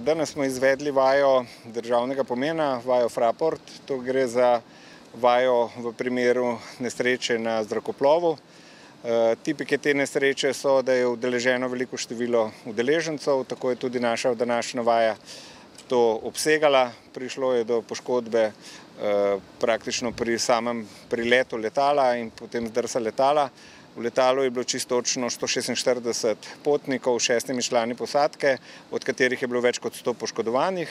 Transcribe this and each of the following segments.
Danes smo izvedli vajo državnega pomena, vajo Fraport. To gre za vajo v primeru nesreče na zrakoplovu. Tipike te nesreče so, da je udeleženo veliko število udeležencev, tako je tudi naša današnja vaja to obsegala. Prišlo je do poškodbe praktično pri samem priletu letala in potem zdrsa letala. V letalu je bilo čisto točno 146 potnikov, 6 člani posadke, od katerih je bilo več kot 100 poškodovanih.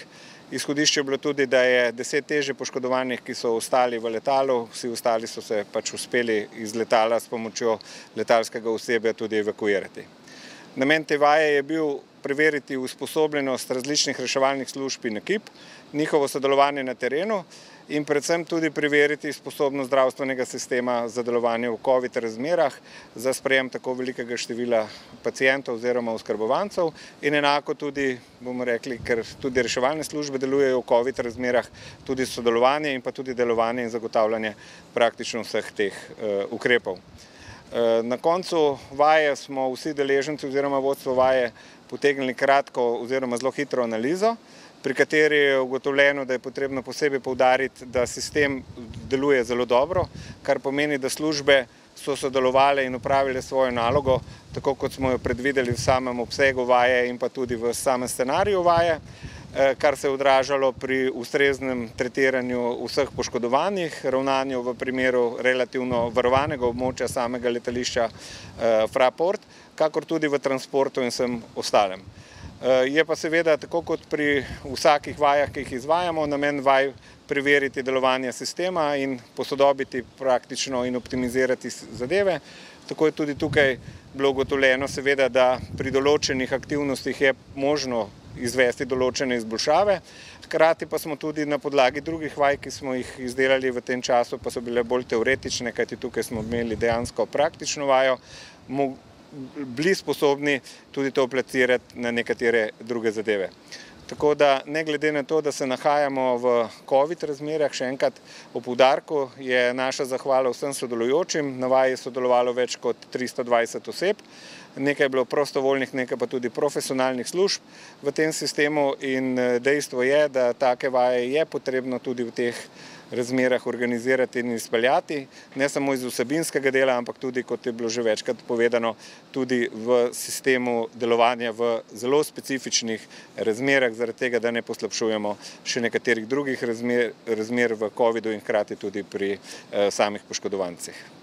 Izhodišče je bilo tudi, da je 10 težje poškodovanih, ki so ostali v letalu, vsi ostali so se pač uspeli iz letala s pomočjo letalskega osebja tudi evakuirati. Namen te vaje je bil preveriti usposobljenost različnih reševalnih služb in ekip, njihovo sodelovanje na terenu in predvsem tudi preveriti sposobnost zdravstvenega sistema za delovanje v COVID razmerah, za sprejem tako velikega števila pacientov oziroma oskrbovancev in enako tudi, bomo rekli, ker tudi reševalne službe delujejo v COVID razmerah, tudi sodelovanje in pa tudi delovanje in zagotavljanje praktično vseh teh ukrepov. Na koncu vaje smo vsi deleženci oziroma vodstvo vaje potegnili kratko oziroma zelo hitro analizo, pri kateri je ugotovljeno, da je potrebno posebej poudariti, da sistem deluje zelo dobro, kar pomeni, da službe so sodelovale in opravile svojo nalogo, tako kot smo jo predvideli v samem obsegu vaje in pa tudi v samem scenariju vaje, kar se je odražalo pri ustreznem tretiranju vseh poškodovanih, ravnanju v primeru relativno varovanega območja samega letališča Fraport, kakor tudi v transportu in vsem ostalem. Je pa seveda, tako kot pri vsakih vajah, ki jih izvajamo, namen vaj preveriti delovanje sistema in posodobiti praktično in optimizirati zadeve. Tako je tudi tukaj bilo ugotovljeno, seveda, da pri določenih aktivnostih je možno izvesti določene izboljšave. Hkrati pa smo tudi na podlagi drugih vaj, ki smo jih izdelali v tem času, pa so bile bolj teoretične, kajti tukaj smo imeli dejansko praktično vajo, bili sposobni tudi to aplicirati na nekatere druge zadeve. Tako da ne glede na to, da se nahajamo v COVID razmerah, še enkrat o poudarku je naša zahvala vsem sodelujočim. Na vaji je sodelovalo več kot 320 oseb, nekaj je bilo prostovoljnih, nekaj pa tudi profesionalnih služb v tem sistemu in dejstvo je, da take vaje je potrebno tudi v teh razmerah organizirati in izpeljati, ne samo iz vsebinskega dela, ampak tudi, kot je bilo že večkrat povedano, tudi v sistemu delovanja v zelo specifičnih razmerah, zaradi tega, da ne poslabšujemo še nekaterih drugih razmer v COVID-u in hkrati tudi pri samih poškodovancih.